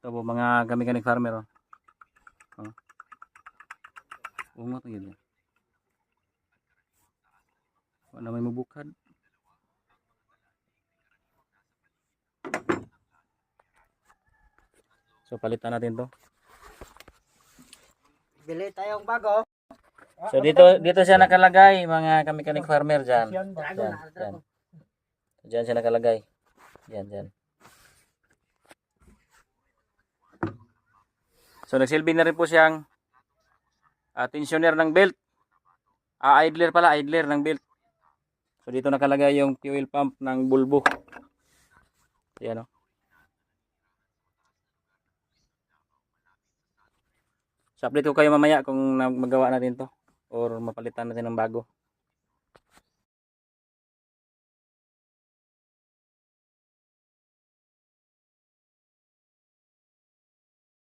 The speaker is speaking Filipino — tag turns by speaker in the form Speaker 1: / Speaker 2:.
Speaker 1: Ito po mga kami-kanig farmer. Oh. Ungot yun. Wala may mabukad. So palitan natin to.
Speaker 2: Bili tayong bago.
Speaker 1: So dito siya nakalagay mga kami-kanig farmer diyan. Diyan. Diyan siya nakalagay. Diyan. So nagsilbi na rin po siyang tensioner ng belt. Idler pala, idler ng belt. So dito nakalagay yung fuel pump ng bulbo. Ayan o. So update ko kayo mamaya kung magawa natin to or mapalitan natin ng bago.